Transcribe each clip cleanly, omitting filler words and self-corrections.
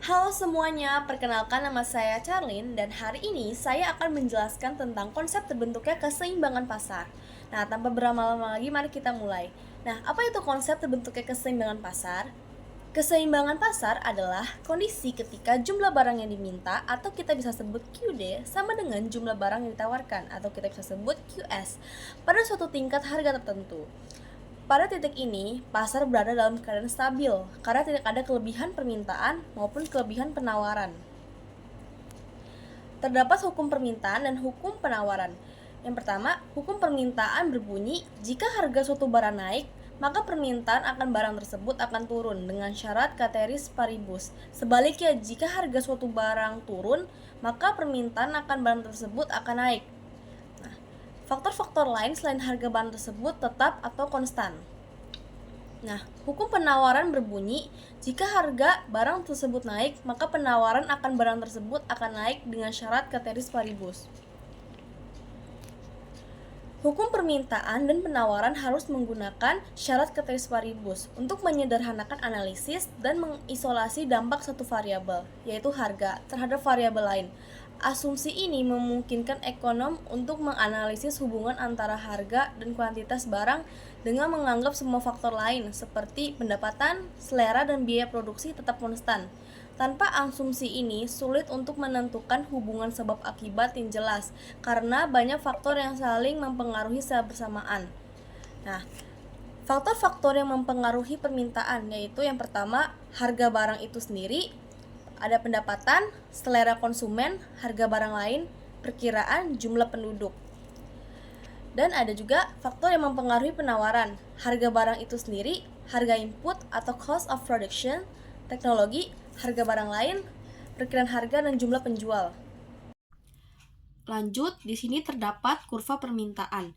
Halo semuanya, perkenalkan nama saya Charlene dan hari ini saya akan menjelaskan tentang konsep terbentuknya keseimbangan pasar. Nah, tanpa berlama-lama lagi, mari kita mulai. Nah, apa itu konsep terbentuknya keseimbangan pasar? Keseimbangan pasar adalah kondisi ketika jumlah barang yang diminta atau kita bisa sebut QD sama dengan jumlah barang yang ditawarkan atau kita bisa sebut QS pada suatu tingkat harga tertentu. Pada titik ini, pasar berada dalam keadaan stabil karena tidak ada kelebihan permintaan maupun kelebihan penawaran. Terdapat hukum permintaan dan hukum penawaran. Yang pertama, hukum permintaan berbunyi, jika harga suatu barang naik, maka permintaan akan barang tersebut akan turun dengan syarat ceteris paribus. Sebaliknya, jika harga suatu barang turun, maka permintaan akan barang tersebut akan naik. Faktor-faktor lain selain harga barang tersebut tetap atau konstan. Nah, hukum penawaran berbunyi, jika harga barang tersebut naik, maka penawaran akan barang tersebut akan naik dengan syarat ceteris paribus. Hukum permintaan dan penawaran harus menggunakan syarat ceteris paribus untuk menyederhanakan analisis dan mengisolasi dampak satu variabel, yaitu harga, terhadap variabel lain. Asumsi ini memungkinkan ekonom untuk menganalisis hubungan antara harga dan kuantitas barang dengan menganggap semua faktor lain seperti pendapatan, selera, dan biaya produksi tetap konstan. Tanpa asumsi ini, sulit untuk menentukan hubungan sebab akibat yang jelas karena banyak faktor yang saling mempengaruhi secara bersamaan. Nah, faktor-faktor yang mempengaruhi permintaan yaitu yang pertama, harga barang itu sendiri, ada pendapatan, selera konsumen, harga barang lain, perkiraan jumlah penduduk. Dan ada juga faktor yang mempengaruhi penawaran, harga barang itu sendiri, harga input atau cost of production, teknologi, harga barang lain, perkiraan harga dan jumlah penjual. Lanjut, di sini terdapat kurva permintaan.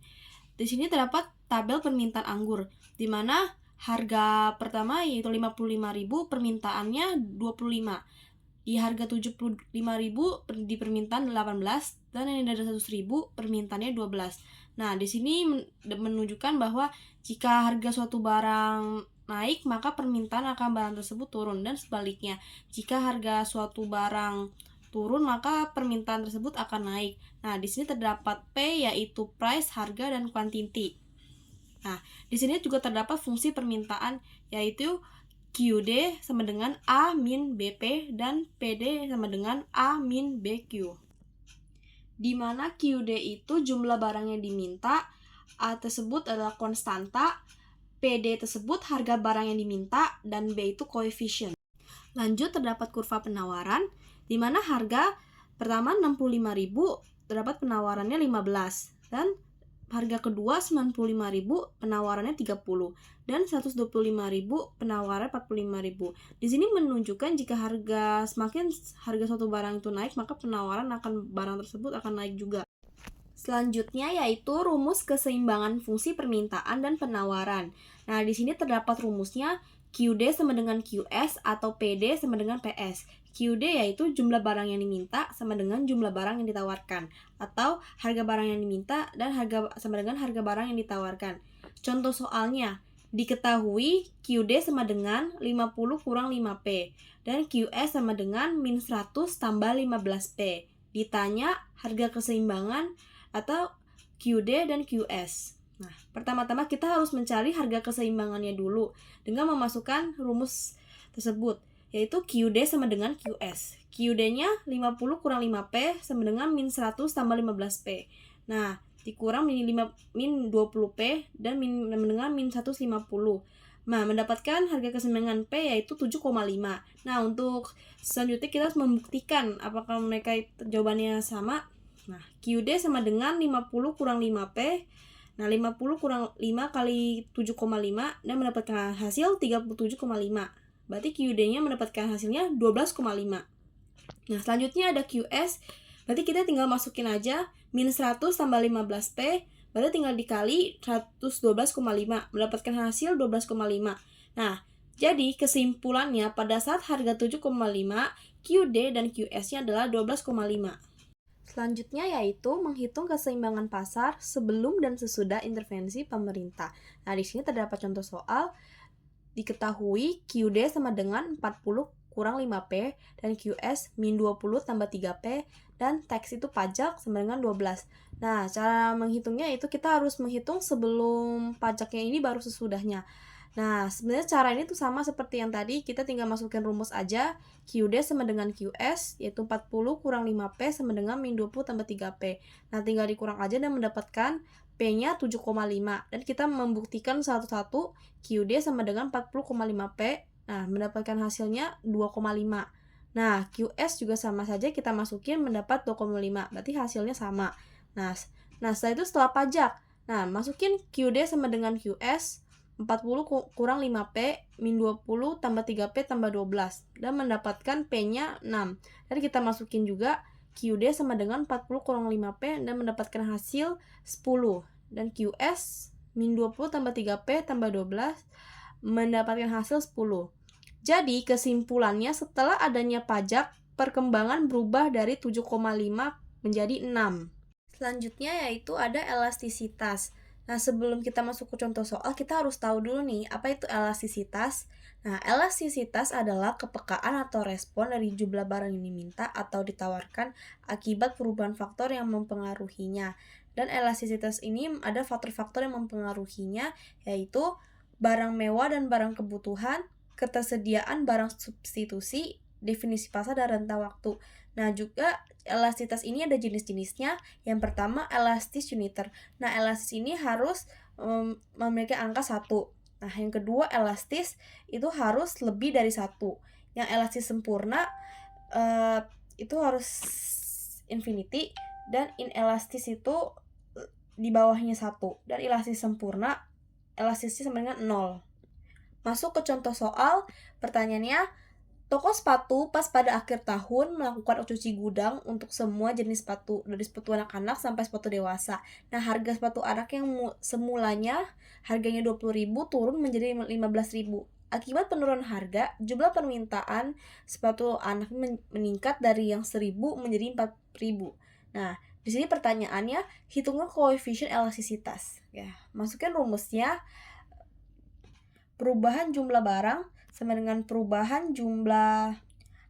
Di sini terdapat tabel permintaan anggur, di mana harga pertama yaitu 55.000, permintaannya 25. Di harga 75.000 di permintaan 18 dan yang dari 100.000 permintaannya 12. Nah, di sini menunjukkan bahwa jika harga suatu barang naik, maka permintaan akan barang tersebut turun dan sebaliknya. Jika harga suatu barang turun, maka permintaan tersebut akan naik. Nah, di sini terdapat P yaitu price, harga, dan quantity. Nah, di sini juga terdapat fungsi permintaan yaitu QD sama dengan A min BP dan PD sama dengan A min BQ. Di mana QD itu jumlah barang yang diminta, A tersebut adalah konstanta, PD tersebut harga barang yang diminta, dan B itu koefisien. Lanjut, terdapat kurva penawaran, di mana harga pertama 65.000, terdapat penawarannya 15, dan harga kedua 95.000, penawarannya 30, dan 125.000, penawaran 45.000. Di sini menunjukkan jika semakin harga suatu barang itu naik, maka penawaran akan barang tersebut akan naik juga. Selanjutnya yaitu rumus keseimbangan fungsi permintaan dan penawaran. Nah, di sini terdapat rumusnya QD sama dengan QS atau PD sama dengan PS. QD yaitu jumlah barang yang diminta sama dengan jumlah barang yang ditawarkan, atau harga barang yang diminta dan harga sama dengan harga barang yang ditawarkan. Contoh soalnya, diketahui QD sama dengan 50 kurang 5P dan QS sama dengan min 100 tambah 15P. Ditanya harga keseimbangan atau QD dan QS. Nah, pertama-tama kita harus mencari harga keseimbangannya dulu dengan memasukkan rumus tersebut, yaitu QD sama dengan QS. QD-nya 50 kurang 5P sama dengan min 100 tambah 15P. Nah, dikurang min 20P dan dengan min 150. Nah, mendapatkan harga keseimbangan P yaitu 7,5. Nah, untuk selanjutnya kita harus membuktikan apakah mereka jawabannya sama. Nah, QD sama dengan 50 kurang 5P. Nah, 50 kurang 5 kali 7,5 dan mendapatkan hasil 37,5. Berarti QD-nya mendapatkan hasilnya 12,5. Nah, selanjutnya ada QS. Berarti kita tinggal masukin aja min 100 tambah 15P. Berarti tinggal dikali 112,5. Mendapatkan hasil 12,5. Nah, jadi kesimpulannya pada saat harga 7,5, QD dan QS-nya adalah 12,5. Selanjutnya yaitu menghitung keseimbangan pasar sebelum dan sesudah intervensi pemerintah. Nah, di sini terdapat contoh soal. Diketahui QD sama dengan 40 kurang 5P, dan QS min 20 tambah 3P, dan tax itu pajak sama dengan 12. Nah, cara menghitungnya itu kita harus menghitung sebelum pajaknya ini baru sesudahnya. Nah, sebenarnya cara ini tuh sama seperti yang tadi, kita tinggal masukin rumus aja. QD sama dengan QS, yaitu 40 kurang 5P sama dengan min 20 tambah 3P. Nah, tinggal dikurang aja dan mendapatkan P-nya 7,5. Dan kita membuktikan satu-satu, QD sama dengan 40,5P. Nah, mendapatkan hasilnya 2,5. Nah, QS juga sama saja, kita masukin mendapat 2,5. Berarti hasilnya sama. Nah, setelah itu setelah pajak. Nah, masukin QD sama dengan QS, 40 kurang 5P min 20 tambah 3P tambah 12. Dan mendapatkan P-nya 6. Dan kita masukin juga QD sama dengan 40 kurang 5P dan mendapatkan hasil 10. Dan QS min 20 tambah 3P tambah 12 mendapatkan hasil 10. Jadi kesimpulannya setelah adanya pajak, perkembangan berubah dari 7,5 menjadi 6. Selanjutnya yaitu ada elastisitas. Nah, sebelum kita masuk ke contoh soal, kita harus tahu dulu nih, apa itu elastisitas? Nah, elastisitas adalah kepekaan atau respon dari jumlah barang yang diminta atau ditawarkan akibat perubahan faktor yang mempengaruhinya. Dan elastisitas ini ada faktor-faktor yang mempengaruhinya, yaitu barang mewah dan barang kebutuhan, ketersediaan barang substitusi, definisi pasar, dan rentang waktu. Nah, juga elastisitas ini ada jenis-jenisnya. Yang pertama, elastis uniter. Nah, elastis ini harus memiliki angka 1. Nah, yang kedua, elastis itu harus lebih dari 1. Yang elastis sempurna itu harus infinity, dan inelastis itu di bawahnya 1. Dan elastis sempurna, elastisnya sama dengan 0. Masuk ke contoh soal, pertanyaannya, toko sepatu pas pada akhir tahun melakukan cuci gudang untuk semua jenis sepatu, dari sepatu anak-anak sampai sepatu dewasa. Nah, harga sepatu anak yang semulanya harganya 20.000 turun menjadi 15.000. Akibat penurunan harga, jumlah permintaan sepatu anak meningkat dari yang 1.000 menjadi 4.000. Nah, di sini pertanyaannya, hitunglah koefisien elastisitas. Ya, masukin rumusnya. Perubahan jumlah barang sama dengan perubahan jumlah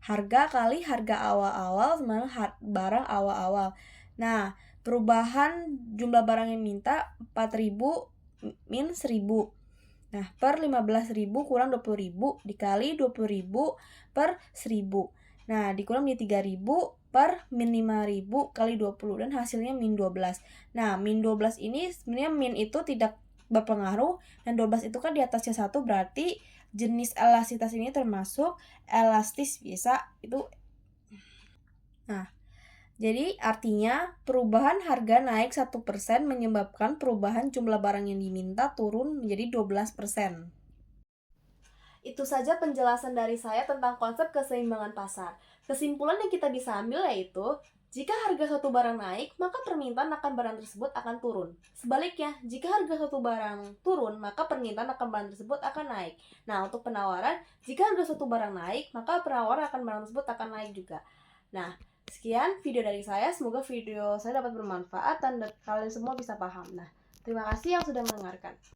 harga kali harga awal-awal sama dengan barang awal-awal. Nah, perubahan jumlah barang yang minta 4.000 min 1.000. Nah, per 15.000 kurang 20.000 dikali 20.000 per 1.000. Nah, dikurang menjadi 3.000 per min 5.000 kali 20, dan hasilnya min 12. Nah, min 12 ini sebenarnya min itu tidak berpengaruh, dan 12 itu kan di atasnya 1, berarti jenis elastisitas ini termasuk elastis biasa itu. Nah, jadi artinya perubahan harga naik 1% menyebabkan perubahan jumlah barang yang diminta turun menjadi 12%. Itu saja penjelasan dari saya tentang konsep keseimbangan pasar. Kesimpulan yang kita bisa ambil yaitu, jika harga satu barang naik, maka permintaan akan barang tersebut akan turun. Sebaliknya, jika harga satu barang turun, maka permintaan akan barang tersebut akan naik. Nah, untuk penawaran, jika harga satu barang naik, maka penawaran akan barang tersebut akan naik juga. Nah, sekian video dari saya. Semoga video saya dapat bermanfaat dan kalian semua bisa paham. Nah, terima kasih yang sudah mendengarkan.